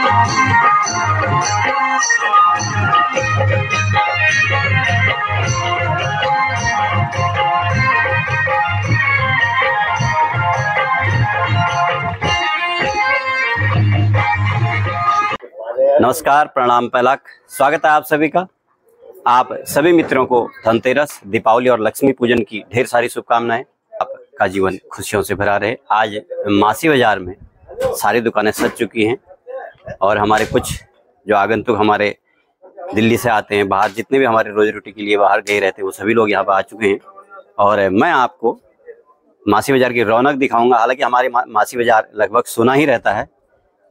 नमस्कार, प्रणाम पहलाक। स्वागत है आप सभी का। आप सभी मित्रों को धनतेरस, दीपावली और लक्ष्मी पूजन की ढेर सारी शुभकामनाएं। आपका जीवन खुशियों से भरा रहे। आज मासी बाजार में सारी दुकानें सज चुकी हैं और हमारे कुछ जो आगंतुक हमारे दिल्ली से आते हैं, बाहर जितने भी हमारे रोजी रोटी के लिए बाहर गए रहते हैं, वो सभी लोग यहाँ पर आ चुके हैं और मैं आपको मासी बाजार की रौनक दिखाऊंगा। हालांकि हमारी मासी बाजार लगभग सुना ही रहता है,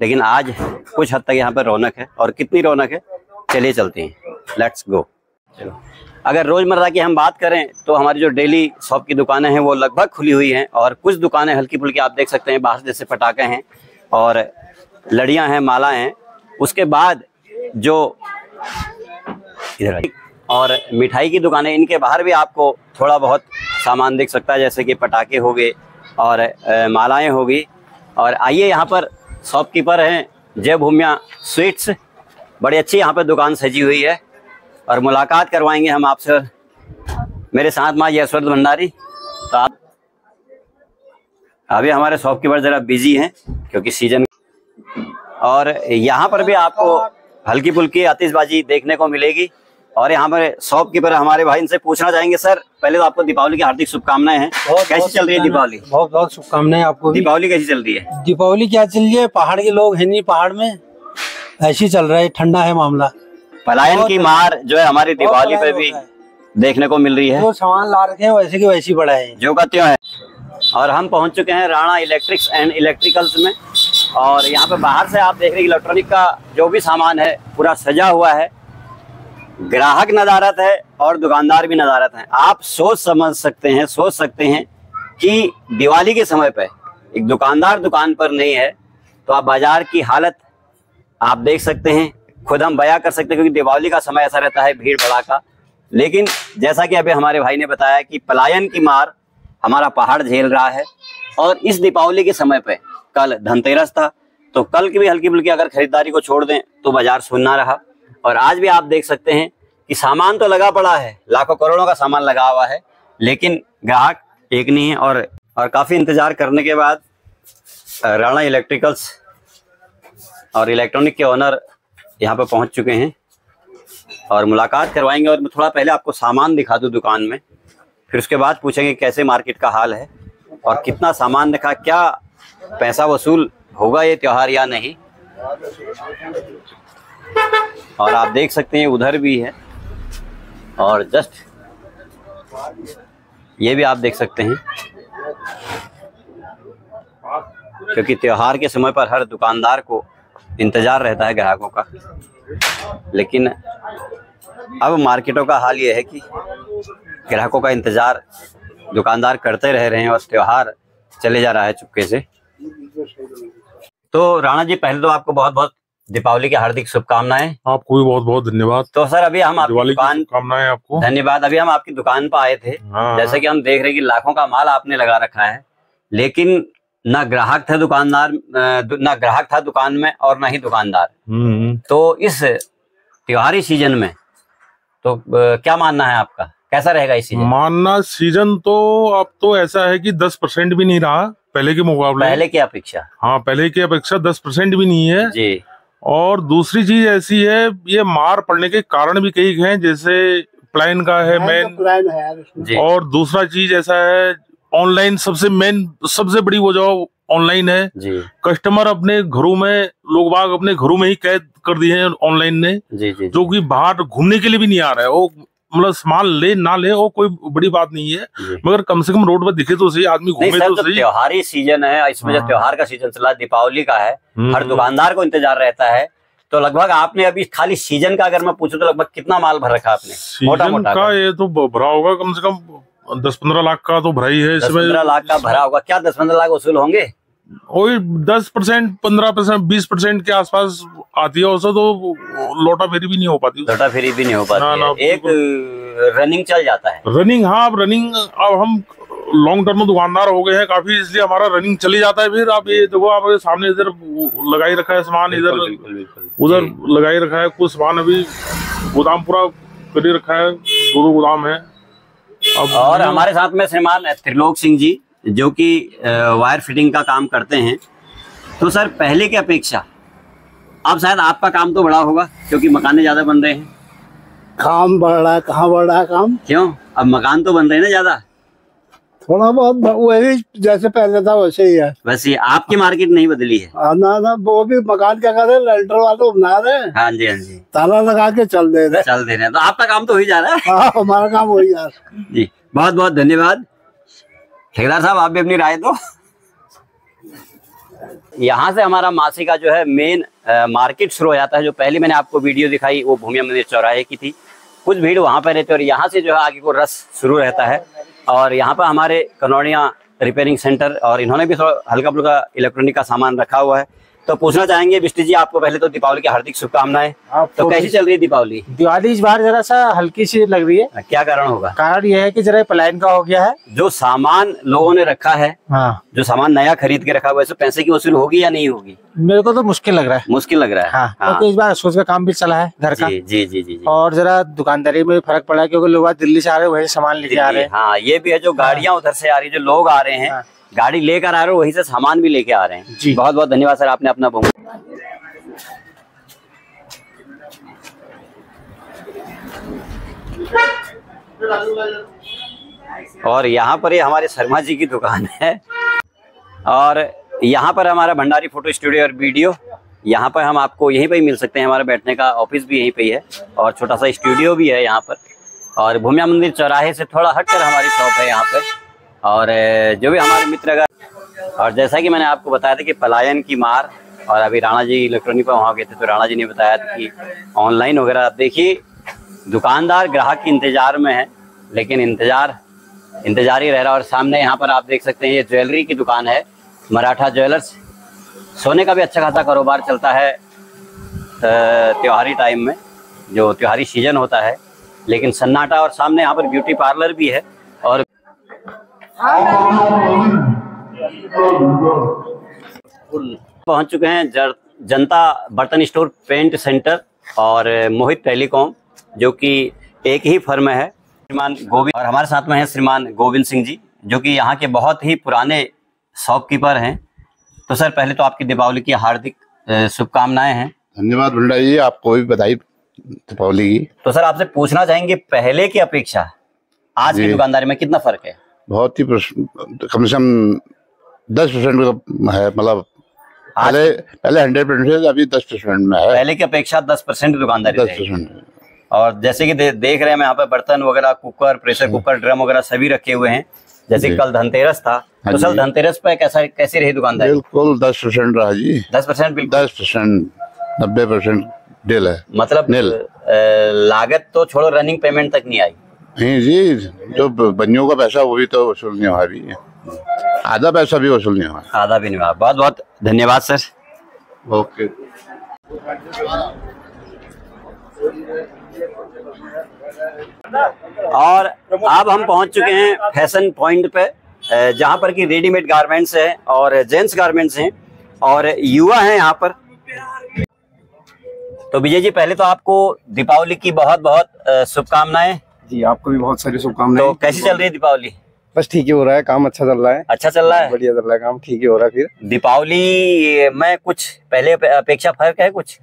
लेकिन आज कुछ हद तक यहाँ पर रौनक है। और कितनी रौनक है, चलिए चलते हैं, लेट्स गो। चलो, अगर रोजमर्रा की हम बात करें तो हमारी जो डेली शॉप की दुकानें हैं वो लगभग खुली हुई हैं और कुछ दुकानें हल्की फुल्की आप देख सकते हैं बाहर, जैसे पटाखे हैं और लड़ियां हैं, मालाएं हैं। उसके बाद जो इधर और मिठाई की दुकानें, इनके बाहर भी आपको थोड़ा बहुत सामान दिख सकता है, जैसे कि पटाखे हो गए और मालाएं हो गई। और आइए, यहाँ पर शॉपकीपर हैं जय भूमिया स्वीट्स, बड़ी अच्छी यहाँ पर दुकान सजी हुई है और मुलाकात करवाएंगे हम आपसे। मेरे साथ माँ यशवंत भंडारी। तो आप अभी हमारे शॉपकीपर ज़रा बिजी हैं क्योंकि सीजन, और यहाँ पर भी आपको हल्की फुल्की आतिशबाजी देखने को मिलेगी। और यहाँ पर शॉपकीपर हमारे भाई, इनसे पूछना चाहेंगे। सर, पहले तो आपको दीपावली की हार्दिक शुभकामनाएं हैं। कैसी चल रही है दीपावली? बहुत बहुत शुभकामनाएं आपको भी। दीपावली कैसी चल रही है? दीपावली क्या चल रही है, पहाड़ के लोग हैं नहीं, पहाड़ में ऐसी चल रहा है, ठंडा है मामला। पलायन की मार जो है हमारी दिवाली पे भी देखने को मिल रही है। जो सामान ला रखे हैं वैसे की वैसी पड़ा है, जो का त्यों है। और हम पहुंच चुके हैं राणा इलेक्ट्रिक्स एंड इलेक्ट्रिकल्स में और यहाँ पे बाहर से आप देख रहे हैं इलेक्ट्रॉनिक का जो भी सामान है पूरा सजा हुआ है। ग्राहक नदारत है और दुकानदार भी नदारत हैं। आप सोच सकते हैं कि दिवाली के समय पे एक दुकानदार दुकान पर नहीं है तो आप बाजार की हालत आप देख सकते हैं, खुद हम बयां कर सकते हैं, क्योंकि दिवाली का समय ऐसा रहता है, भीड़ भड़ाका। लेकिन जैसा कि अभी हमारे भाई ने बताया कि पलायन की मार हमारा पहाड़ झेल रहा है। और इस दीपावली के समय पे कल धनतेरस था, तो कल की भी हल्की फुल्की अगर खरीदारी को छोड़ दें तो बाजार सुनना रहा। और आज भी आप देख सकते हैं कि सामान तो लगा पड़ा है, लाखों करोड़ों का सामान लगा हुआ है, लेकिन ग्राहक एक नहीं है। और काफ़ी इंतज़ार करने के बाद राणा इलेक्ट्रिकल्स और इलेक्ट्रॉनिक के ओनर यहाँ पर पहुँच चुके हैं और मुलाकात करवाएंगे। और मैं थोड़ा पहले आपको सामान दिखा दूँ दुकान में, फिर उसके बाद पूछेंगे कैसे मार्केट का हाल है और कितना सामान दिखा, क्या पैसा वसूल होगा ये त्यौहार या नहीं। और आप देख सकते हैं उधर भी है और जस्ट ये भी आप देख सकते हैं, क्योंकि त्योहार के समय पर हर दुकानदार को इंतजार रहता है ग्राहकों का। लेकिन अब मार्केटों का हाल ये है कि ग्राहकों का इंतजार दुकानदार करते रह रहे हैं और त्योहार चले जा रहा है चुपके से। तो राणा जी, पहले तो आपको बहुत बहुत दीपावली की हार्दिक शुभकामनाएं। आपको भी बहुत बहुत धन्यवाद। तो सर, अभी हम आपकी दुकान, शुभकामनाएं आपको। धन्यवाद। अभी हम आपकी दुकान पर आए थे। जैसे कि हम देख रहे हैं कि लाखों का माल आपने लगा रखा है, लेकिन ना ग्राहक थे दुकान में और ना ही दुकानदार। तो इस त्योहारी सीजन में तो क्या मानना है आपका, कैसा रहेगा इस सीजन? मानना सीजन तो अब तो ऐसा है कि 10% भी नहीं रहा पहले के मुकाबले, पहले की अपेक्षा। हाँ, पहले की अपेक्षा 10% भी नहीं है जी। और दूसरी चीज ऐसी है, ये मार पड़ने के कारण भी कई हैं, जैसे प्लान का है मेन, और दूसरा चीज ऐसा है ऑनलाइन सबसे बड़ी वजह ऑनलाइन है जी। कस्टमर अपने घरों में, लोग बाग अपने घरों में ही कैद कर दिए हैं ऑनलाइन ने जी, जो कि बाहर घूमने के लिए भी नहीं आ रहा है। वो मतलब सामान ले ना ले वो कोई बड़ी बात नहीं है, मगर कम से कम रोड पर दिखे तो सही, आदमी घूमे तो सही। त्योहारी सीजन है, इसमें जो त्योहार का सीजन चला, दीपावली का है, हर दुकानदार को इंतजार रहता है। तो लगभग आपने अभी खाली सीजन का अगर मैं पूछूं तो लगभग कितना माल भर रखा आपने? मोटा का ये तो भरा होगा कम से कम 10-15 लाख का तो भरा ही है। 10-15 लाख का भरा होगा। क्या 10-15 लाख वसूल होंगे? वही 10%, 15%, 20% के आसपास आती है। उससे तो लोटा फेरी भी नहीं हो पाती। लोटा फेरी भी नहीं हो पाती है। एक रनिंग चल जाता है। रनिंग, हाँ, अब रनिंग अब हम लॉन्ग टर्म दुकानदार हो गए हैं काफी, इसलिए हमारा रनिंग चली जाता है। फिर आप ये देखो, आप सामने इधर लगाई रखा है सामान, इधर उधर लगाई रखा है, कुछ सामान अभी गोदाम पूरा कर रखा है, 2 गोदाम है। और हमारे साथ में श्रीमान त्रिलोक सिंह जी, जो कि वायर फिटिंग का काम करते हैं। तो सर, पहले की अपेक्षा अब शायद आपका काम तो बड़ा होगा, क्योंकि मकान ज्यादा बन रहे हैं। काम बढ़ रहा है, कहाँ बढ़ रहा है काम? क्यों? अब मकान तो बन रहे हैं ना ज्यादा। थोड़ा बहुत वही जैसे पहले था वैसे ही है। वैसे आपकी मार्केट नहीं बदली है? ना, वो भी मकान क्या कर रहे, लेंटर वाले बना रहे हैं। हाँ जी, हाँ जी, ताला लगा के चल दे रहे हैं। तो आपका काम तो हो ही जा रहा है। हाँ, हमारा काम हो ही जा रहा है जी। बहुत बहुत धन्यवाद ठेकेदार साहब, आप भी अपनी राय दो। यहाँ से हमारा मासी का जो है मेन मार्केट शुरू हो जाता है। जो पहले मैंने आपको वीडियो दिखाई वो भूमिया मंदिर चौराहे की थी, कुछ भीड़ वहाँ पर रहती है और यहाँ से जो है आगे को रस शुरू रहता है। और यहाँ पर हमारे कनौड़िया रिपेयरिंग सेंटर, और इन्होंने भी थोड़ा हल्का फुल्का इलेक्ट्रॉनिक का सामान रखा हुआ है। तो पूछना चाहेंगे बिष्ट जी, आपको पहले तो दीपावली की हार्दिक शुभकामनाएं। तो कैसी चल रही है दीपावली? दिवाली इस बार जरा सा हल्की सी लग रही है। क्या कारण होगा? कारण यह है कि जरा पलायन का हो गया है। जो सामान लोगों ने रखा है, हाँ, जो सामान नया खरीद के रखा हुआ है, पैसे की वसूल होगी या नहीं होगी? मेरे को तो मुश्किल लग रहा है। मुश्किल लग रहा है। हाँ, क्योंकि इस बार सोच का काम भी चला है घर का। जी जी जी जी। और जरा दुकानदारी में फर्क पड़ा है, क्योंकि लोग दिल्ली से आ रहे हैं, वही सामान लेके आ रहे हैं। हाँ, ये भी है। जो गाड़ियां उधर से आ रही है, जो लोग आ रहे हैं, गाड़ी लेकर आ रहे हैं, वहीं से सामान भी लेके आ रहे हैं। जी, बहुत बहुत धन्यवाद सर, आपने अपना और यहाँ पर ये हमारे शर्मा जी की दुकान है, और यहाँ पर हमारा भंडारी फोटो स्टूडियो और वीडियो। यहाँ पर हम आपको यहीं पे ही मिल सकते हैं, हमारा बैठने का ऑफिस भी यहीं पे ही है और छोटा सा स्टूडियो भी है यहाँ पर। और भूमिया मंदिर चौराहे से थोड़ा हटकर हमारी शॉप है यहाँ पे। और जो भी हमारे मित्र अगर, और जैसा कि मैंने आपको बताया था कि पलायन की मार, और अभी राणा जी इलेक्ट्रॉनिक पर वहाँ गए थे तो राणा जी ने बताया था कि ऑनलाइन वगैरह। देखिए, दुकानदार ग्राहक के इंतजार में है, लेकिन इंतजार ही रह रहा। और सामने यहाँ पर आप देख सकते हैं, ये ज्वेलरी की दुकान है, मराठा ज्वेलर्स। सोने का भी अच्छा खासा कारोबार चलता है त्योहारी टाइम में, जो त्योहारी सीजन होता है, लेकिन सन्नाटा। और सामने यहाँ पर ब्यूटी पार्लर भी है। और पहुंच चुके हैं जनता बर्तन स्टोर पेंट सेंटर और मोहित टेलीकॉम, जो कि एक ही फर्म है, श्रीमान गोविंद। और हमारे साथ में है श्रीमान गोविंद सिंह जी, जो कि यहाँ के बहुत ही पुराने शॉपकीपर हैं। तो सर, पहले तो आपकी दीपावली की हार्दिक शुभकामनाएं हैं। धन्यवाद भंडारी जी, आपको भी बधाई दीपावली की। तो सर, आपसे पूछना चाहेंगे, पहले की अपेक्षा आज की दुकानदारी में कितना फर्क है? बहुत ही कम से कम 10% का है, मतलब पहले 100% है, अभी 10% में है। पहले की अपेक्षा 10% दुकानदारी 10%। और जैसे कि देख रहे हैं यहाँ पे बर्तन वगैरह, कुकर, प्रेशर कुकर, ड्रम वगैरह सभी रखे हुए हैं। जैसे कल धनतेरस था, तो सर धनतेरस पे कैसी रही दुकानदारी? बिल्कुल 10% रहा जी। 10%? बिल्कुल 10%, 90% डील है। मतलब लागत तो छोड़ो, रनिंग पेमेंट तक नहीं आई। नहीं जी, जो बनियों का पैसा वो भी तो वसूल नहीं हुआ, भी आधा पैसा भी वसूल नहीं हुआ। आधा भी नहीं हुआ। बहुत बहुत धन्यवाद सर। ओके। और अब हम पहुंच चुके हैं फैशन पॉइंट पे, जहां पर कि रेडीमेड गारमेंट्स है और जेंट्स गारमेंट्स हैं और युवा हैं यहाँ पर। तो विजय जी, पहले तो आपको दीपावली की बहुत बहुत शुभकामनाएं। जी, आपको भी बहुत सारी शुभकामनाएं। तो कैसी चल रही है दीपावली? बस ठीक ही हो रहा है, काम अच्छा चल रहा है। अच्छा चल रहा है? बढ़िया चल रहा है काम, ठीक ही हो रहा है। फिर दीपावली में कुछ पहले अपेक्षा फर्क है कुछ?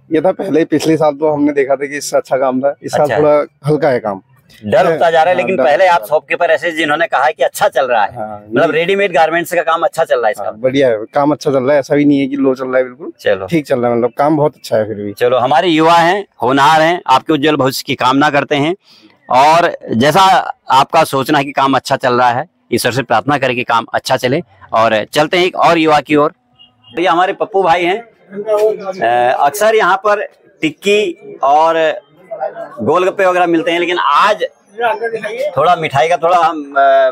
ये था पहले, पिछले साल तो हमने देखा था कि इससे अच्छा काम था, इस साल थोड़ा हल्का है काम। डर होता जा रहा है, लेकिन पहले आप शॉपकीपर ऐसे जिन्होंने कहा है कि अच्छा चल रहा है, मतलब रेडीमेड गारमेंट्स का काम अच्छा चल रहा है इसका। बढ़िया है, काम अच्छा चल रहा है, ऐसा भी नहीं है कि लो चल रहा है, बिल्कुल चलो ठीक चल रहा है, मतलब काम बहुत अच्छा है। फिर भी चलो, हमारे युवा हैं, होनहार हैं, आपके उज्जवल भविष्य की कामना करते हैं। और जैसा आपका सोचना है कि काम अच्छा चल रहा है, ईश्वर से प्रार्थना करें कि काम अच्छा चले। और चलते हैं एक और युवा की ओर। तो ये हमारे पप्पू भाई हैं। अक्सर यहाँ पर टिक्की और गोलगप्पे वगैरह मिलते हैं, लेकिन आज थोड़ा मिठाई का थोड़ा हम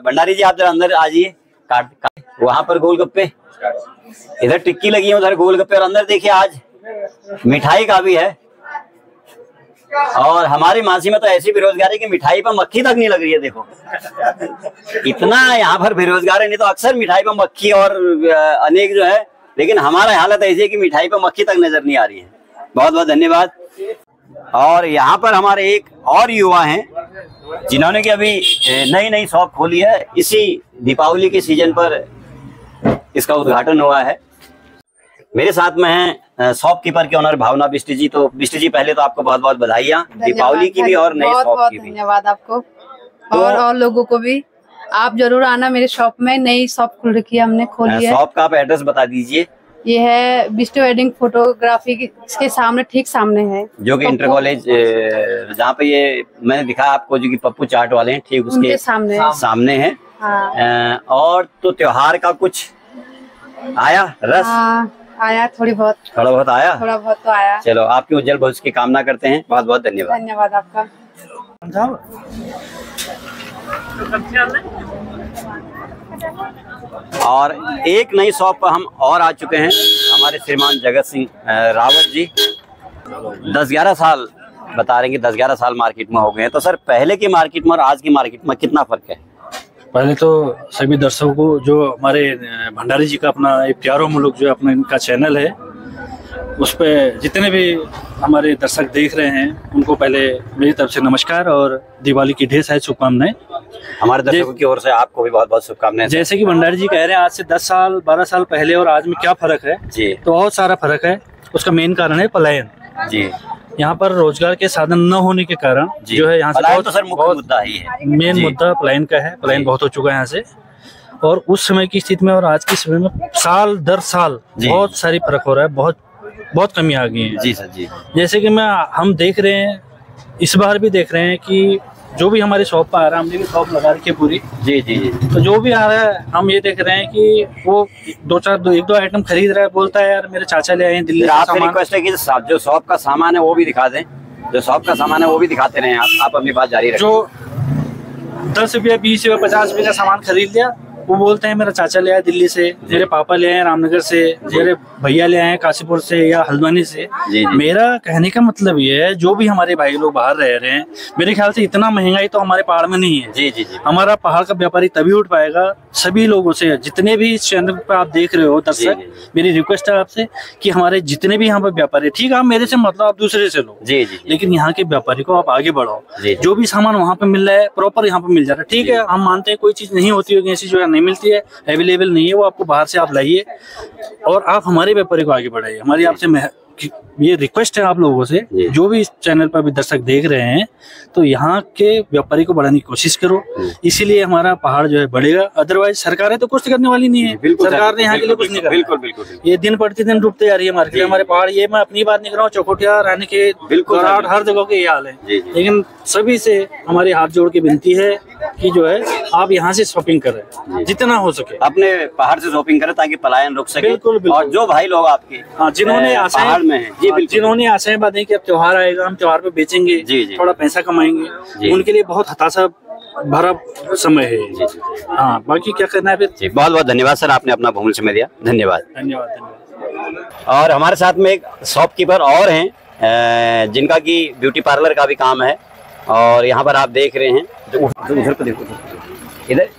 भंडारी जी आप जरा अंदर आ जाइए। वहां पर गोलगप्पे, इधर टिक्की लगी है, उधर गोलगप्पे, और अंदर देखिए आज मिठाई का भी है। और हमारी मासी में तो ऐसी बेरोजगारी की मिठाई पर मक्खी तक नहीं लग रही है। देखो इतना यहाँ पर बेरोजगार है, नहीं तो अक्सर मिठाई पर मक्खी और अनेक जो है, लेकिन हमारा हालत ऐसी है कि मिठाई पर मक्खी तक नजर नहीं आ रही है। बहुत बहुत धन्यवाद। और यहाँ पर हमारे एक और युवा हैं जिन्होंने कि अभी नई नई शॉप खोली है, इसी दीपावली के सीजन पर इसका उद्घाटन हुआ है। मेरे साथ में है शॉपकीपर के ऑनर भावना बिष्ट जी। तो बिष्ट जी पहले तो आपको बहुत बहुत बधाइयाँ दीपावली की भी और नई शॉप की भी। धन्यवाद आपको और लोगों को भी। आप जरूर आना मेरे शॉप में, नई शॉप खुल रखी है, हमने खोली है। शॉप का आप एड्रेस बता दीजिए। ये है बिष्ट वेडिंग फोटोग्राफी के सामने, ठीक सामने है, जो कि इंटर कॉलेज जहाँ पे ये मैंने दिखा आपको, जो कि पप्पू चाट वाले हैं, ठीक उसके सामने है। हाँ। और तो त्योहार का कुछ आया रस? आया थोड़ा बहुत आया, थोड़ा बहुत तो आया। चलो आपकी उज्जवल भविष्य की कामना करते हैं। बहुत बहुत धन्यवाद। धन्यवाद आपका। और एक नई शॉप पर हम और आ चुके हैं, हमारे श्रीमान जगत सिंह रावत जी। 10-11 साल बता रहे हैं कि 10-11 साल मार्केट में हो गए हैं। तो सर पहले की मार्केट में और आज की मार्केट में कितना फर्क है? पहले तो सभी दर्शकों को, जो हमारे भंडारी जी का अपना एक प्यारो मुल्क जो अपना इनका चैनल है, उस पे जितने भी हमारे दर्शक देख रहे हैं उनको पहले मेरी तरफ से नमस्कार और दिवाली की ढेर सारी शुभकामनाएं। हमारे दर्शकों की ओर से आपको भी बहुत बहुत शुभकामनाएं। जैसे कि भंडारी जी कह रहे हैं आज से 10 साल 12 साल पहले और आज में क्या फर्क है जी, तो बहुत सारा फर्क है। उसका मेन कारण है पलायन जी। यहाँ पर रोजगार के साधन न होने के कारण जो है यहाँ से बहुत, तो सर मुख्य मुद्दा ही है, मेन मुद्दा पलायन का है। पलायन बहुत हो चुका है यहाँ से, और उस समय की स्थिति में और आज की समय में साल दर साल बहुत सारी फर्क हो रहा है, बहुत कमी आ गई है जी सर जी। जैसे कि हम देख रहे हैं, इस बार भी देख रहे हैं कि जो भी हमारी शॉप पर आ रहा है, हमने भी शॉप लगा रखी है पूरी जी जी जी। तो जो भी आ रहा है हम ये देख रहे हैं कि वो एक दो आइटम खरीद रहा है, बोलता है यार मेरे चाचा ले आए हैं दिल्ली से सामान। रिक्वेस्ट है कि जो शॉप का सामान है वो भी दिखा दें, जो शॉप का सामान है वो भी दिखाते रहे आप अपनी बात जारी रखें। जो 10 रुपया 20 रुपया 50 रुपये का सामान खरीद लिया, वो बोलते हैं मेरा चाचा ले आया दिल्ली से, मेरे पापा ले आए रामनगर से, मेरे भैया ले आए काशीपुर से या हल्द्वानी से। मेरा कहने का मतलब ये है, जो भी हमारे भाई लोग बाहर रह रहे हैं, मेरे ख्याल से इतना महंगाई तो हमारे पहाड़ में नहीं है जी जी जी। हमारा पहाड़ का व्यापारी तभी उठ पाएगा सभी लोगों से, जितने भी इस चैनल पर आप देख रहे हो दर्शक, मेरी रिक्वेस्ट है आपसे कि हमारे जितने भी यहाँ पे व्यापारी, ठीक है आप मेरे से मतलब आप दूसरे से लो जी जी, लेकिन यहाँ के व्यापारी को आप आगे बढ़ाओ। जो भी सामान वहाँ पे मिल रहा है प्रॉपर यहाँ पे मिल जा रहा है, ठीक है हम मानते हैं कोई चीज नहीं होती होगी ऐसी जो नहीं मिलती है, अवेलेबल नहीं है, वो आपको बाहर से आप लाइए और आप हमारे व्यापारी को आगे बढ़ाइए। हमारी आपसे ये रिक्वेस्ट है आप लोगों से, जो भी इस चैनल पर भी दर्शक देख रहे हैं, तो यहाँ के व्यापारी को बढ़ाने की कोशिश करो, इसीलिए हमारा पहाड़ जो है बढ़ेगा। अदरवाइज सरकारें तो कुछ करने वाली नहीं है, सरकार ने यहाँ के लिए कुछ नहीं करा। बिल्कुल बिल्कुल। ये दिन प्रतिदिन डूबते जा रही है मार्केट हमारे पहाड़। ये मैं अपनी बात नहीं कर रहा हूँ, चौखोटिया रहने के हर जगह के ये हाल है, लेकिन सभी से हमारे हाथ जोड़ के विनती है कि जो है आप यहाँ से शॉपिंग करें जितना हो सके, अपने पहाड़ से शॉपिंग करें ताकि पलायन रुक सके। बिल्कुल। और जो भाई लोग आपके जिन्होंने आशाएं जिन्होंने आशाएं बांधी कि अब त्योहार आएगा हम त्योहार पे बेचेंगे थोड़ा पैसा कमाएंगे, उनके लिए बहुत हताशा भरा समय है। हाँ बाकी क्या करना है फिर। बहुत बहुत धन्यवाद सर, आपने अपना बहुमूल्य समय दिया। धन्यवाद धन्यवाद। और हमारे साथ में एक शॉपकीपर और हैं जिनका की ब्यूटी पार्लर का भी काम है, और यहाँ पर आप देख रहे हैं, उधर को देखो, इधर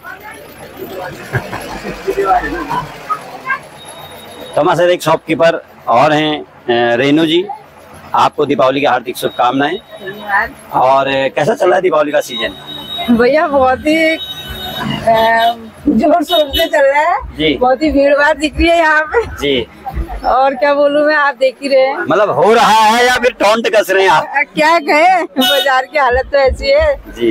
तो हमारे साथ एक शॉपकीपर और हैं रेनू जी। आपको दीपावली की हार्दिक शुभकामनाएं। और कैसा चल रहा है दीपावली का सीजन? भैया बहुत ही जोर शोर से चल रहा है जी, बहुत ही भीड़ भाड़ दिख रही है यहाँ पे जी। और क्या बोलूं मैं, आप देख ही रहे हैं। मतलब हो रहा है या फिर टोंट कस रहे हैं आप? क्या कहें, बाजार की हालत तो ऐसी है जी।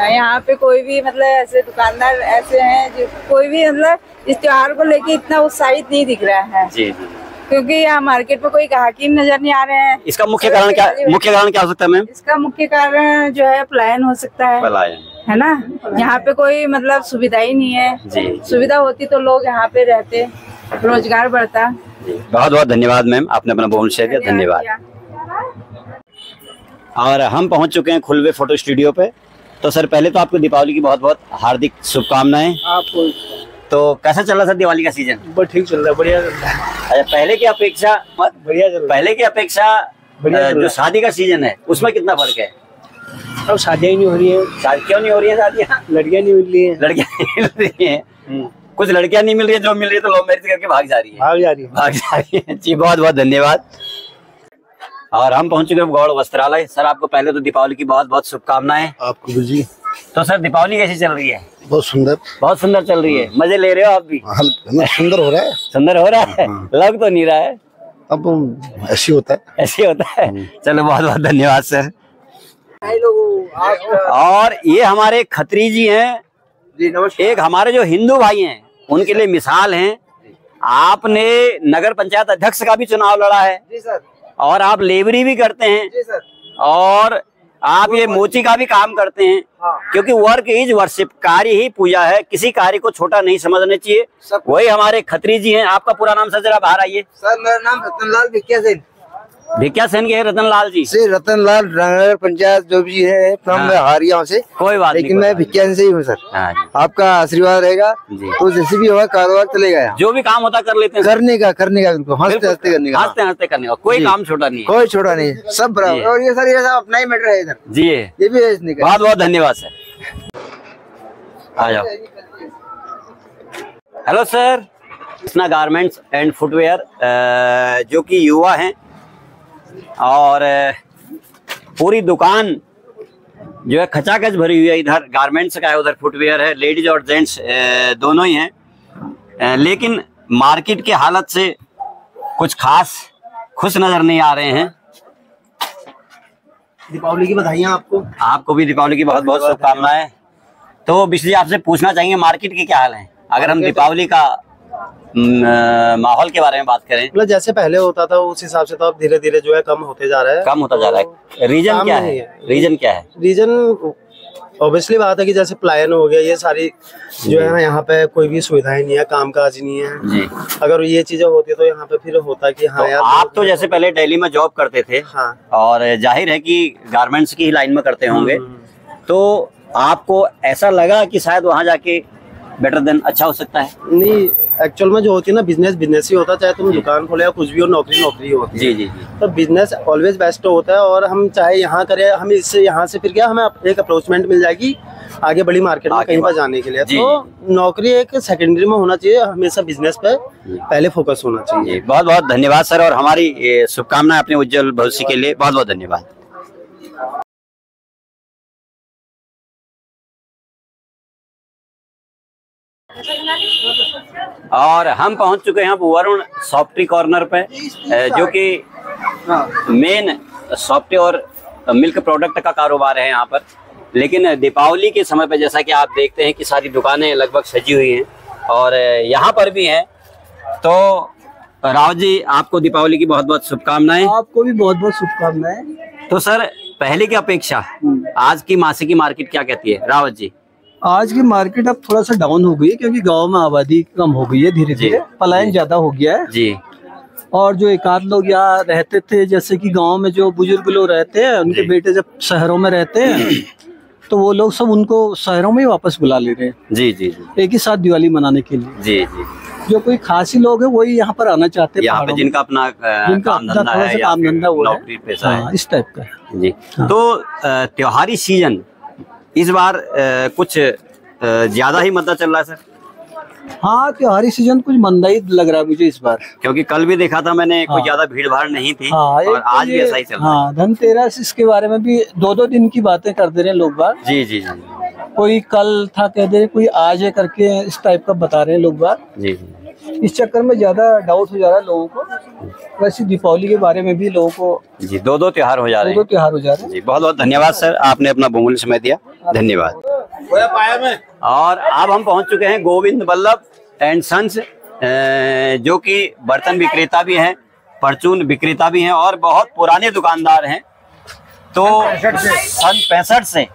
यहाँ पे कोई भी मतलब ऐसे दुकानदार ऐसे हैं जो कोई भी मतलब इस त्योहार को लेके इतना उत्साहित नहीं दिख रहा है जी जी, क्योंकि यहाँ मार्केट में कोई ग्राहक नजर नहीं आ रहे हैं। इसका मुख्य कारण क्या हो सकता है मैम? इसका मुख्य कारण जो है पलायन हो सकता है, पलायन है ना। यहाँ पे कोई मतलब सुविधा ही नहीं है जी। सुविधा होती तो लोग यहाँ पे रहते, रोजगार बढ़ता। बहुत बहुत धन्यवाद मैम, आपने अपना बहुत शेयर किया, धन्यवाद। और हम पहुंच चुके हैं खुलवे फोटो स्टूडियो पे। तो सर पहले तो आपको दीपावली की बहुत बहुत हार्दिक शुभकामनाएं। आपको तो कैसा चल रहा सर दिवाली का सीजन? बहुत ठीक चल रहा है, बढ़िया चल रहा है। अच्छा, पहले की अपेक्षा बढ़िया चल रहा है। पहले की अपेक्षा जो शादी का सीजन है उसमें कितना फर्क है? अब शादियां ही नहीं हो रही है। क्यों नहीं हो रही है शादियाँ? लड़कियां नहीं मिल रही है। लड़कियां नहीं मिल रही है, कुछ लड़कियां नहीं मिल रही है, जो मिल रही है तो लव मैरिज करके भाग जा रही है। जी बहुत बहुत धन्यवाद। और हम पहुंच चुके हैं गौड़ वस्त्रालय। सर आपको पहले तो दीपावली की बहुत बहुत शुभकामनाएं। आपको जी। तो सर दीपावली कैसी चल रही है? बहुत सुंदर। बहुत सुंदर चल रही है, मजे ले रहे हो आप भी? सुंदर हो रहा है। सुंदर हो रहा है, लग तो नहीं रहा है। अब ऐसे होता है, ऐसे होता है। चलो बहुत बहुत धन्यवाद सर। और ये हमारे खत्री जी हैं, एक हमारे जो हिंदू भाई हैं उनके लिए मिसाल हैं। आपने नगर पंचायत अध्यक्ष का भी चुनाव लड़ा है जी सर, और आप लेबरी भी करते हैं जी सर, और आप ये मोची का भी काम करते हैं। क्योंकि वर्क इज वर्शिप, कार्य ही पूजा है, किसी कार्य को छोटा नहीं समझना चाहिए। वही हमारे खत्री जी हैं। आपका पूरा नाम सर जरा बाहर आइए। सर मेरा नाम रतनलाल भिक्या सेन। भिक्या सेन के रतनलाल जी से रतनलाल नगर पंचायत जो भी है फ्रॉम हारिया से। कोई बात लेकिन नहीं, मैं भिक्या से ही हूँ सर। आपका आशीर्वाद रहेगा तो जैसे भी होगा कारोबार चलेगा। जो भी काम होता कर लेते हैं, करने का बिल्कुल हंसते हंसते करने का, हंसते हंसते करने का, कोई काम छोटा नहीं है, कोई छोटा नहीं, सब बराबर। और ये सर ये सब अपना ही मैटर है इधर जी। ये भी है इसने। बहुत बहुत धन्यवाद सर। आ जाओ। Hello sir, Krishna garments and footwear जो कि युवा हैं, और पूरी दुकान जो है खचाखच भरी हुई है। इधर गारमेंट्स का है, उधर फुटवेयर है, लेडीज और जेंट्स दोनों ही हैं। लेकिन मार्केट की हालत से कुछ खास खुश नजर नहीं आ रहे हैं। दीपावली की बधाइयाँ आपको। आपको भी दीपावली की बहुत बहुत शुभकामनाएं। तो बिजली आपसे पूछना चाहेंगे मार्केट की क्या हाल है, अगर हम दीपावली का माहौल के बारे में बात करें? मतलब जैसे पहले होता था उस हिसाब से तो अब धीरे धीरे जो है कम होते जा रहा है। कम होता जा रहा है। रीजन क्या है? रीजन क्या है? रीजन ऑब्वियसली बात है कि जैसे प्लायन हो गया, ये सारी जो है ना, यहाँ पे कोई भी सुविधाएं नहीं है, कामकाज नहीं है जी। अगर ये चीजें होती तो यहाँ पे फिर होता कि हाँ तो यार। आप तो जैसे पहले दिल्ली में जॉब करते थे, हाँ, और जाहिर है कि गारमेंट्स की ही लाइन में करते होंगे, तो आपको ऐसा लगा कि शायद वहाँ जाके बेटर देन अच्छा हो सकता है? नहीं, एक्चुअल में जो होती है ना, बिजनेस ही होता है, चाहे तुम दुकान खोले या कुछ भी हो, नौकरी होती है। जी जी जी। तो बिजनेस ऑलवेज बेस्ट होता है, और हम चाहे यहाँ करें, हम इससे यहाँ से फिर क्या, हमें एक अप्रोचमेंट मिल जाएगी आगे बड़ी मार्केट में कहीं पर जाने के लिए। तो नौकरी एक सेकेंडरी में होना चाहिए, हमेशा बिजनेस पे पहले फोकस होना चाहिए। बहुत बहुत धन्यवाद सर, और हमारी शुभकामनाएं अपने उज्जवल भविष्य के लिए। बहुत बहुत धन्यवाद। और हम पहुंच चुके हैं वरुण सॉफ्टी कॉर्नर पे, जो कि मेन सॉफ्टी और मिल्क प्रोडक्ट का कारोबार है यहाँ पर। लेकिन दीपावली के समय पे जैसा कि आप देखते हैं कि सारी दुकानें लगभग सजी हुई हैं, और यहाँ पर भी हैं। तो राव जी, आपको दीपावली की बहुत बहुत शुभकामनाएं। आपको भी बहुत बहुत शुभकामनाएं। तो सर, पहले की अपेक्षा आज की मासी की मार्केट क्या कहती है रावत जी? आज की मार्केट अब थोड़ा सा डाउन हो गई है, क्योंकि गांव में आबादी कम हो गई है, धीरे धीरे पलायन ज्यादा हो गया है जी। और जो एक आध लोग यहाँ रहते थे, जैसे कि गांव में जो बुजुर्ग लोग रहते हैं, उनके बेटे जब शहरों में रहते हैं तो वो लोग सब उनको शहरों में ही वापस बुला ले रहे हैं जी जी जी, एक ही साथ दिवाली मनाने के लिए। जी जी। जो कोई खासी लोग है वही यहाँ पर आना चाहते हैं, यहाँ पे जिनका अपना काम धंधा है या नौकरी पेशा है, इस टाइप का जी। तो त्योहारी सीजन इस बार कुछ ज्यादा ही मंदा चल रहा है सर? हाँ, त्योहारी सीजन कुछ मंदा ही लग रहा है मुझे इस बार, क्योंकि कल भी देखा था मैंने, कोई ज्यादा भीड़ भाड़ नहीं थी। और आज भी ऐसा ही चल रहा है। हाँ, धनतेरस, इसके बारे में भी दो दिन की बातें करते रहे लोग बात। जी जी जी। कोई कल था कह दे, कोई आज है करके, इस टाइप का बता रहे हैं लोग बात जी। इस चक्कर में ज्यादा डाउट हो जा रहा है लोगों को। वैसे दीपावली के बारे में भी लोगों को जी दो त्योहार हो जा रहे हैं। दो त्योहार हो जा रहे हैं जी। बहुत बहुत धन्यवाद सर, आपने अपना बहुमूल्य समय दिया, धन्यवाद। और अब हम पहुंच चुके हैं गोविंद बल्लभ एंड सन्स, जो कि बर्तन विक्रेता भी हैं, परचून विक्रेता भी हैं, और बहुत पुराने दुकानदार हैं। तो सन 65 से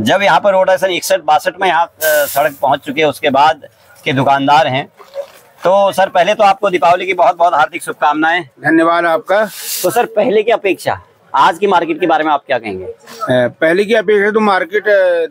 जब यहाँ पर रोड है, सन 61-62 में यहाँ सड़क पहुंच चुके हैं, उसके बाद के दुकानदार हैं। तो सर, पहले तो आपको दीपावली की बहुत बहुत हार्दिक शुभकामनाएं। धन्यवाद आपका। तो सर, पहले की अपेक्षा आज की मार्केट के बारे में आप क्या कहेंगे? पहले की अपेक्षा तो मार्केट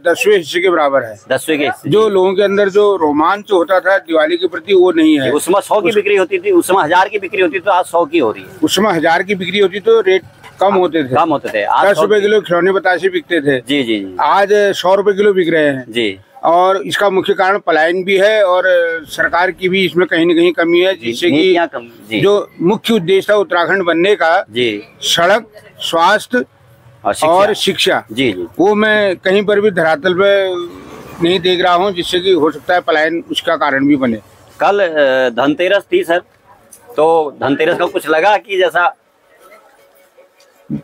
10वें हिस्से के बराबर है। 10वें के हिस्से। जो लोगों के अंदर जो रोमांच होता था दिवाली के प्रति, वो नहीं है। उसमें 100 की बिक्री होती थी, उसमें 1000 की बिक्री होती, तो आज 100 की हो रही है। उसमें 1000 की बिक्री होती तो रेट कम होते थे। 10 रुपए किलो खिलौने बतासे बिकते थे। जी जी जी। आज 100 रुपए किलो बिक रहे हैं जी। और इसका मुख्य कारण पलायन भी है और सरकार की भी इसमें कहीं न कहीं कमी है, जिससे कि जो मुख्य उद्देश्य था उत्तराखंड बनने का जी, सड़क, स्वास्थ्य और शिक्षा जी, वो मैं कहीं पर भी धरातल पे नहीं देख रहा हूँ, जिससे कि हो सकता है पलायन उसका कारण भी बने। कल धनतेरस थी सर, तो धनतेरस का कुछ लगा कि जैसा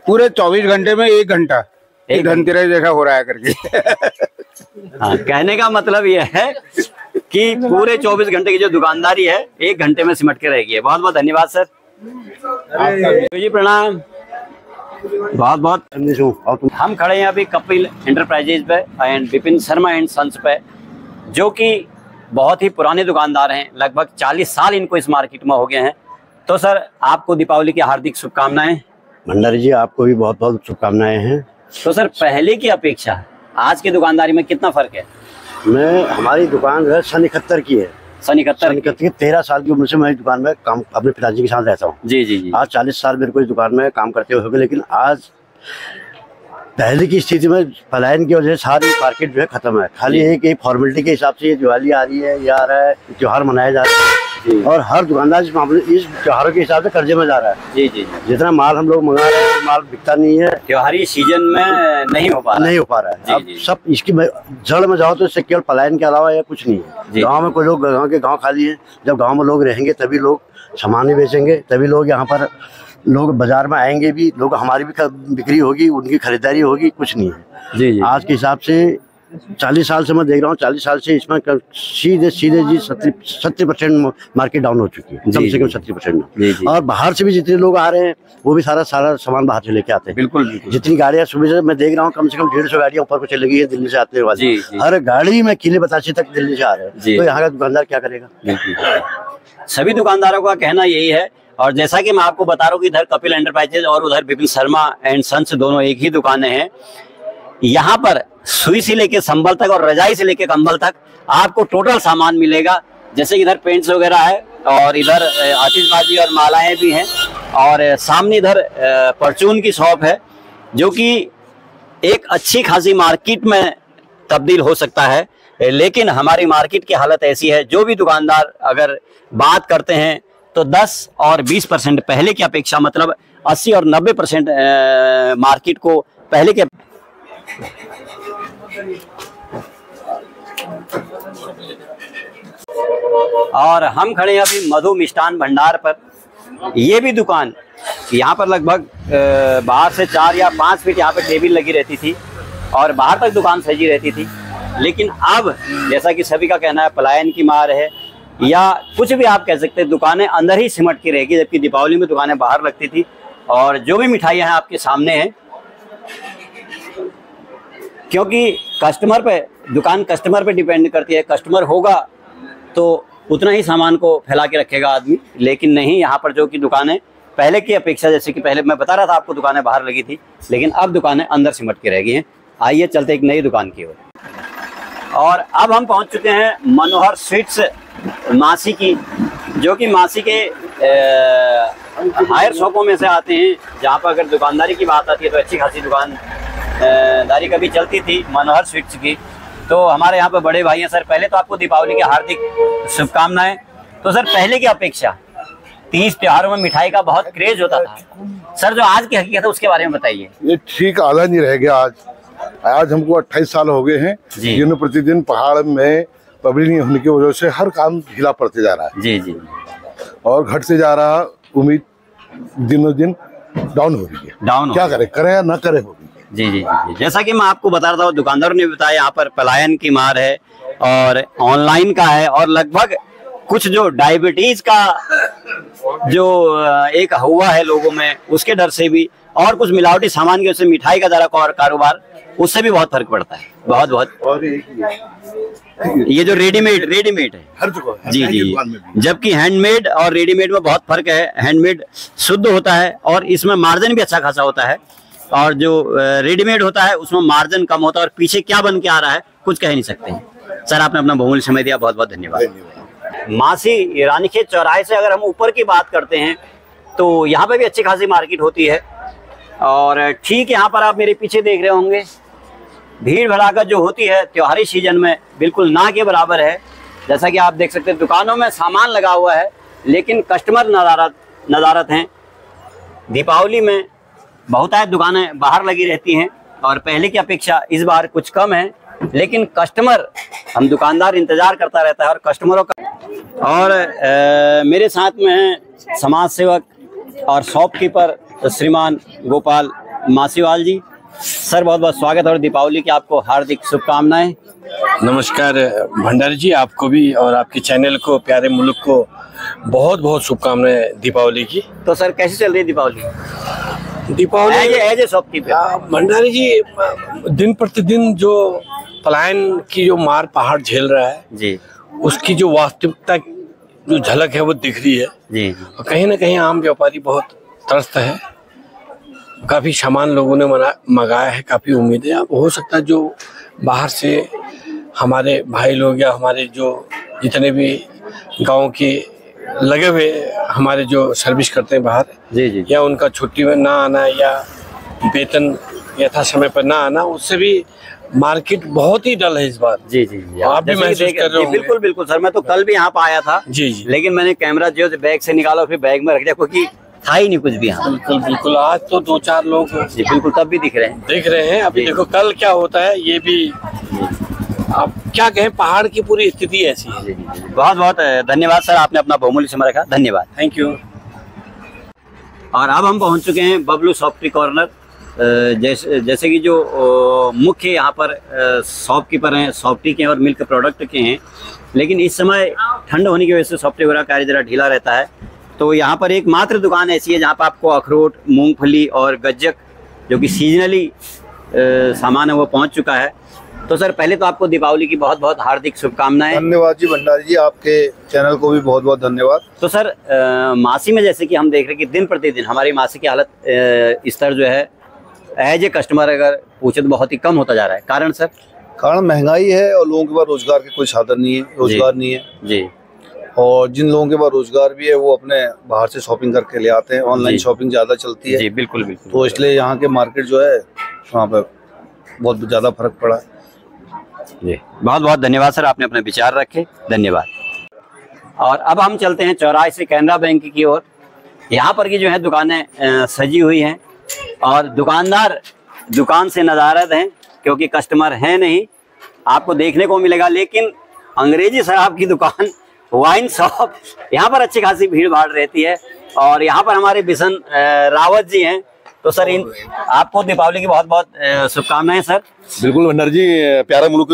पूरे 24 घंटे में 1 घंटा एक धनतेरस जैसा हो रहा है करके हाँ, कहने का मतलब यह है कि पूरे 24 घंटे की जो दुकानदारी है 1 घंटे में सिमट के रहेगी। बहुत बहुत धन्यवाद सर जी, प्रणाम। बहुत बहुत हम खड़े हैं अभी कपिल एंटरप्राइजेज पे and Vipin Sharma and sons पे, जो कि बहुत ही पुराने दुकानदार हैं, लगभग 40 साल इनको इस मार्केट में हो गए हैं। तो सर आपको दीपावली की हार्दिक शुभकामनाएं। भंडारी जी आपको भी बहुत बहुत शुभकामनाएं हैं। तो सर पहले की अपेक्षा आज की दुकानदारी में कितना फर्क है? हमारी दुकान जो है सन 71 की है। सन 71 की 13 साल की उम्र से मैं दुकान में काम अपने पिताजी के साथ रहता हूँ। जी जी जी। आज 40 साल मेरे को इस दुकान में काम करते हुए हो गए, लेकिन आज पहले की स्थिति में पलायन की वजह से सारी मार्केट जो है खत्म है। खाली एक फॉर्मेलिटी के हिसाब से ये दिवाली आ रही है, ये आ रहा है, त्योहार मनाया जा रहा है और हर दुकानदार इस त्योहारों के हिसाब से कर्जे में जा रहा है। जी जी। जितना माल हम लोग मंगा रहे हैं माल बिकता नहीं है, त्योहारी सीजन में नहीं हो पा रहा है। अब सब इसकी जड़ में जाओ तो इससे केवल पलायन के अलावा या कुछ नहीं है। गाँव में कोई लोग, गाँव खाली है, जब गाँव में लोग रहेंगे तभी लोग सामान ही बेचेंगे, तभी लोग यहाँ पर लोग बाजार में आएंगे भी, लोग हमारी भी बिक्री होगी, उनकी खरीदारी होगी, कुछ नहीं है। जी जी। आज के हिसाब से 40 साल से मैं देख रहा हूँ, 40 साल से इसमें सीधे जी 70% मार्केट डाउन हो चुकी है, कम से कम 70%। और बाहर से भी जितने लोग आ रहे हैं वो भी सारा सामान बाहर से लेके आते हैं। बिल्कुल। जितनी गाड़ियाँ सुबह से मैं देख रहा हूँ, कम से कम 150 गाड़ियाँ ऊपर को चली गई है दिल्ली से आते वाली। हर गाड़ी में किले बतासे तक दिल्ली से आ रहे हैं, तो यहाँ का दुकानदार क्या करेगा? सभी दुकानदारों का कहना यही है। और जैसा कि मैं आपको बता रहा हूँ कि इधर कपिल एंटरप्राइजेज और उधर विपिन शर्मा एंड सन्स दोनों एक ही दुकानें हैं। यहाँ पर सुई से लेके संबल तक और रजाई से लेके कंबल तक आपको टोटल सामान मिलेगा। जैसे कि इधर पेंट्स वगैरह है और इधर आतिशबाजी और मालाएं भी हैं और सामने इधर परचून की शॉप है, जो कि एक अच्छी खासी मार्केट में तब्दील हो सकता है। लेकिन हमारी मार्केट की हालत ऐसी है, जो भी दुकानदार अगर बात करते हैं तो 10 और 20% पहले की अपेक्षा, मतलब 80 और 90% मार्केट को पहले के और हम खड़े हैं अभी मधु मिष्ठान भंडार पर। ये भी दुकान, यहाँ पर लगभग बाहर से 4 या 5 फीट यहाँ पर टेबल लगी रहती थी और बाहर तक दुकान सजी रहती थी। लेकिन अब जैसा कि सभी का कहना है पलायन की मार है या कुछ भी आप कह सकते हैं, दुकानें अंदर ही सिमट की रहेगी, जबकि दीपावली में दुकानें बाहर लगती थी। और जो भी मिठाइयाँ हैं आपके सामने हैं, क्योंकि कस्टमर पे, दुकान कस्टमर पे डिपेंड करती है। कस्टमर होगा तो उतना ही सामान को फैला के रखेगा आदमी, लेकिन नहीं, यहाँ पर जो कि दुकानें पहले की अपेक्षा, जैसे कि पहले मैं बता रहा था आपको दुकानें बाहर लगी थी, लेकिन अब दुकानें अंदर सिमट के रह गई हैं। आइए चलते एक नई दुकान की ओर। और अब हम पहुंच चुके हैं मनोहर स्वीट्स मासी की, जो कि मासी के हायर शॉपों में से आते हैं, जहां पर अगर दुकानदारी की बात आती है तो अच्छी खासी दुकानदारी कभी चलती थी मनोहर स्वीट्स की। तो हमारे यहाँ पे बड़े भाई हैं। सर पहले तो आपको दीपावली की हार्दिक शुभकामनाएं। तो सर पहले की अपेक्षा 30 त्योहारों में मिठाई का बहुत क्रेज होता था, सर जो आज की हकीकत है उसके बारे में बताइए। ये ठीक आधा नहीं रह गया। आज हमको 28 साल हो गए हैं, दिन प्रतिदिन पहाड़ में पब्लिक नहीं होने की वजह से हर काम ढीला पड़ते जा रहा है। जी जी। और घटते जा रहा, उम्मीद दिनों दिन डाउन हो रही है। क्या करे या ना करे होगी। जी जी जी। जैसा कि मैं आपको बता रहा था, दुकानदारों ने बताया यहाँ पर पलायन की मार है और ऑनलाइन का है, और लगभग कुछ जो डायबिटीज का जो एक हुआ है लोगों में, उसके डर से भी, और कुछ मिलावटी सामान की वजह से मिठाई का जरा कारोबार, उससे भी बहुत फर्क पड़ता है। बहुत और ये जो रेडीमेड है हर जगह। जी जी। जबकि हैंडमेड और रेडीमेड में बहुत फर्क है। हैंडमेड शुद्ध होता है और इसमें मार्जिन भी अच्छा खासा होता है, और जो रेडीमेड होता है उसमें मार्जिन कम होता है, और पीछे क्या बन के आ रहा है कुछ कह नहीं सकते। सर आपने अपना बहुमूल्य समय दिया, बहुत बहुत धन्यवाद। मासी रानीखेत चौराहे से अगर हम ऊपर की बात करते हैं तो यहाँ पे भी अच्छी खासी मार्केट होती है। और ठीक यहाँ पर आप मेरे पीछे देख रहे होंगे, भीड़ भड़ाका जो होती है त्योहारी सीजन में बिल्कुल ना के बराबर है। जैसा कि आप देख सकते हैं दुकानों में सामान लगा हुआ है, लेकिन कस्टमर नदारत हैं। दीपावली में बहुतायत दुकानें बाहर लगी रहती हैं और पहले की अपेक्षा इस बार कुछ कम है, लेकिन कस्टमर, हम दुकानदार इंतजार करता रहता है और कस्टमरों का। और मेरे साथ में हैं समाज सेवक और शॉपकीपर श्रीमान गोपाल मासीवाल जी। सर बहुत बहुत स्वागत और दीपावली की आपको हार्दिक शुभकामनाएं। नमस्कार भंडारी जी, आपको भी और आपके चैनल को, प्यारे मुल्क को बहुत बहुत शुभकामनाएं दीपावली की। तो सर कैसे चल रही है Deepavali? As a shopkeeper Bhandari ji, दिन प्रतिदिन जो पलायन की जो मार पहाड़ झेल रहा है जी, उसकी जो वास्तविकता जो झलक है वो दिख रही है जी। और कहीं ना कहीं आम व्यापारी बहुत त्रस्त है। काफी सामान लोगों ने मंगाया है, काफी उम्मीदें। अब हो सकता है जो बाहर से हमारे भाई लोग या हमारे जो जितने भी गांव के लगे हुए हमारे जो सर्विस करते हैं बाहर जी जी, या उनका छुट्टी में ना आना या वेतन यथा समय पर ना आना, उससे भी मार्केट बहुत ही डल है इस बार। जी जी जी, आप भी महसूस कर रहे हो? बिल्कुल बिल्कुल सर, मैं तो कल भी यहाँ पे आया था जी जी, लेकिन मैंने कैमरा जो बैग से निकाला फिर बैग में रख दिया क्योंकि था ही नहीं कुछ भी यहाँ। बिल्कुल बिल्कुल, आज तो 2-4 लोग जी बिल्कुल तब भी दिख रहे हैं। अभी देखो कल क्या होता है ये भी, आप क्या कहें, पहाड़ की पूरी स्थिति ऐसी है। बहुत बहुत धन्यवाद सर, आपने अपना बहुमूल्य समय रखा, धन्यवाद। Thank you. और अब हम पहुंच चुके हैं बबलू सॉफ्टी कॉर्नर। जैसे कि जो मुख्य यहाँ पर शॉपकीपर हैं सॉफ्टी के और मिल्क प्रोडक्ट के हैं, लेकिन इस समय ठंड होने की वजह से सॉफ्टी वगैरह कार्य जरा ढीला रहता है। तो यहाँ पर एकमात्र दुकान ऐसी है जहाँ पर आपको अखरोट, मूंगफली और गज्जक जो कि सीजनली सामान है वो पहुँच चुका है। तो सर पहले तो आपको दीपावली की बहुत बहुत हार्दिक शुभकामनाएं। धन्यवाद जी भंडारी जी, आपके चैनल को भी बहुत बहुत धन्यवाद। तो सर मासी में जैसे कि हम देख रहे हैं कि दिन प्रतिदिन हमारी मासी की हालत स्तर जो है एज ए कस्टमर अगर पूछे तो बहुत ही कम होता जा रहा है। कारण सर? कारण महंगाई है और लोगों के पास रोजगार के कोई साधन नहीं है, रोजगार नहीं है जी। और जिन लोगों के पास रोजगार भी है वो अपने बाहर से शॉपिंग करके ले आते हैं। ऑनलाइन शॉपिंग ज्यादा चलती है जी, बिल्कुल बिल्कुल। तो इसलिए यहाँ के मार्केट जो है वहाँ पे बहुत ज्यादा फर्क पड़ा है जी। बहुत बहुत धन्यवाद सर, आपने अपने विचार रखे, धन्यवाद। और अब हम चलते हैं चौराहे से कैनरा बैंक की ओर। यहाँ पर की जो है दुकानें सजी हुई हैं और दुकानदार दुकान से नदारद हैं क्योंकि कस्टमर है नहीं, आपको देखने को मिलेगा। लेकिन अंग्रेजी शराब की दुकान, वाइन शॉप, यहाँ पर अच्छी खासी भीड़ भाड़ रहती है। और यहाँ पर हमारे बिशन रावत जी हैं। तो सर आपको दीपावली की बहुत बहुत शुभकामनाएं सर। बिल्कुल भंडारी जी, प्यारा मुल्क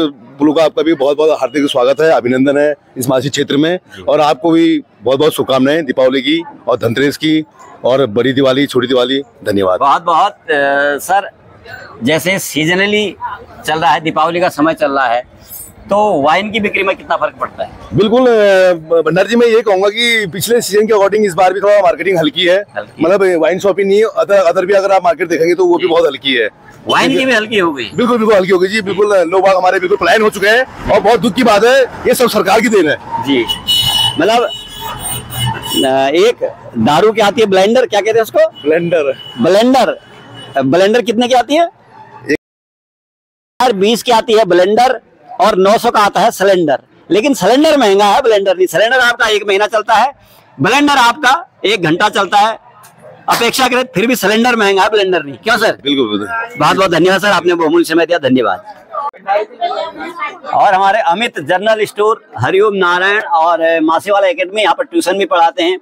का आपका भी बहुत बहुत हार्दिक स्वागत है, अभिनंदन है इस मासी क्षेत्र में। और आपको भी बहुत बहुत शुभकामनाएं दीपावली की और धनतेरस की और बड़ी दिवाली, छोटी दिवाली। धन्यवाद। बहुत बहुत सर, जैसे सीजनली चल रहा है, दीपावली का समय चल रहा है, तो वाइन की बिक्री में कितना फर्क पड़ता है? बिल्कुल भंडारी जी, मैं ये कहूंगा कि पिछले सीजन के अकॉर्डिंग इस बार भी थोड़ा मार्केटिंग हल्की है। मतलब वाइन शॉपिंग नहीं, अदर भी अगर आप मार्केट देखेंगे तो वो भी बहुत हल्की है। वाइन की भी हल्की हो गई? बिल्कुल बिल्कुल हल्की हो गई जी। बिल्कुल लोग हमारे बिल्कुल पलायन हो चुके हैं और बहुत दुख की बात है, ये सब सरकार की देन है जी। मतलब एक दारू की आती है ब्लेंडर, क्या कहते हैं उसको? ब्लेंडर कितने की आती है? 20 की आती है ब्लेंडर और 900 का आता है सिलेंडर। लेकिन सिलेंडर महंगा है, ब्लेंडर नहीं। सिलेंडर आपका 1 महीना चलता है, ब्लेंडर आपका 1 घंटा चलता है अपेक्षाकृत, फिर भी सिलेंडर महंगा है, ब्लेंडर नहीं। क्यों सर? बिल्कुल। बहुत बहुत धन्यवाद सर, आपने बहुमूल्य समय दिया, धन्यवाद। और हमारे अमित जनरल स्टोर, हरिओम नारायण और मासीवाला एकेडमी, यहाँ पर ट्यूशन भी पढ़ाते हैं।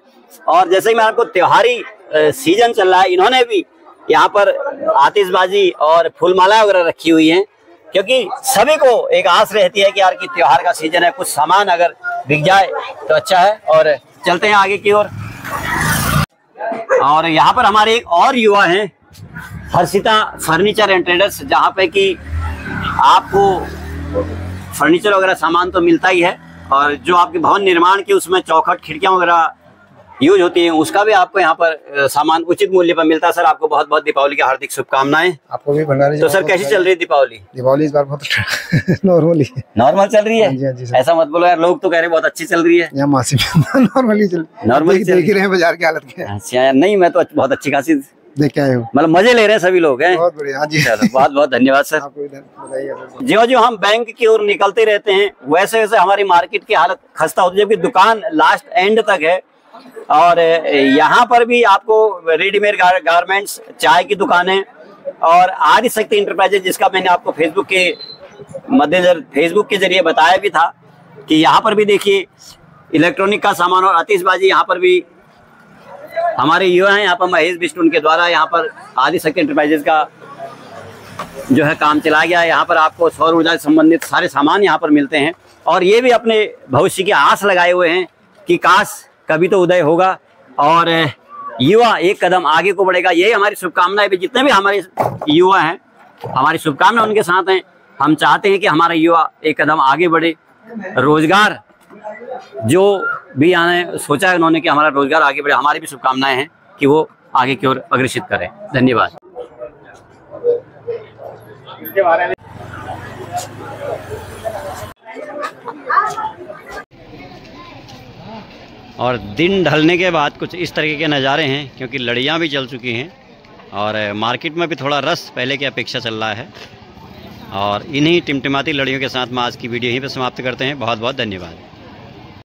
और जैसे कि मैं आपको त्योहारी सीजन चल रहा है, इन्होंने भी यहाँ पर आतिशबाजी और फूलमाला वगैरह रखी हुई है क्योंकि सभी को एक आस रहती है कि यार कि त्योहार का सीजन है, कुछ सामान अगर बिक जाए तो अच्छा है। और चलते हैं आगे की ओर। और यहाँ पर हमारे एक और युवा हैं, हर्षिता फर्नीचर एंड ट्रेडर्स, जहाँ पे कि आपको फर्नीचर वगैरह सामान तो मिलता ही है और जो आपके भवन निर्माण की उसमें चौखट, खिड़कियां वगैरह यूज होती है, उसका भी आपको यहाँ पर सामान उचित मूल्य पर मिलता है। सर आपको बहुत बहुत दीपावली की हार्दिक शुभकामनाएं। आपको भी भंडारी। तो सर कैसी चल रही है दीपावली? दीपावली इस बार बहुत नॉर्मली चल रही है। जी, ऐसा मत बोलो यार, लोग तो कह रहे बहुत अच्छी चल रही है। यहाँ मासी नॉर्मली देख ही रहे हैं बाजार की हालत क्या है। अच्छा नहीं, मैं तो बहुत अच्छी खासी देख के आए हो। मतलब मजे ले रहे हैं सभी लोग हैं। बहुत बढ़िया। हाँ जी, बहुत बहुत धन्यवाद सर। ज्यों-ज्यों हम बैंक की ओर निकलते रहते हैं वैसे वैसे हमारी मार्केट की हालत खस्ता होती है, जबकि दुकान लास्ट एंड तक है। और यहाँ पर भी आपको रेडीमेड गारमेंट्स, चाय की दुकानें और आदि शक्ति इंटरप्राइजेज, जिसका मैंने आपको फेसबुक के जरिए बताया भी था कि यहाँ पर भी देखिए इलेक्ट्रॉनिक का सामान और आतिशबाजी। यहाँ पर भी हमारे युवा हैं, यहाँ पर महेश बिष्ट उनके द्वारा यहाँ पर आदि शक्ति इंटरप्राइजेज का जो है काम चलाया गया है। यहाँ पर आपको सौर ऊर्जा से संबंधित सारे सामान यहाँ पर मिलते हैं और ये भी अपने भविष्य की आस लगाए हुए हैं कि काश कभी तो उदय होगा और युवा एक कदम आगे को बढ़ेगा। यही हमारी शुभकामनाएं भी, जितने भी हमारे युवा हैं हमारी शुभकामनाएं उनके साथ हैं। हम चाहते हैं कि हमारा युवा एक कदम आगे बढ़े, रोजगार जो भी आने सोचा है उन्होंने कि हमारा रोजगार आगे बढ़े, हमारी भी शुभकामनाएं हैं कि वो आगे की ओर अग्रसित करें। धन्यवाद। और दिन ढलने के बाद कुछ इस तरीके के नज़ारे हैं, क्योंकि लड़ियाँ भी चल चुकी हैं और मार्केट में भी थोड़ा रस पहले की अपेक्षा चल रहा है। और इन्हीं टिमटिमाती लड़ियों के साथ मैं आज की वीडियो यहीं पर समाप्त करते हैं। बहुत बहुत धन्यवाद।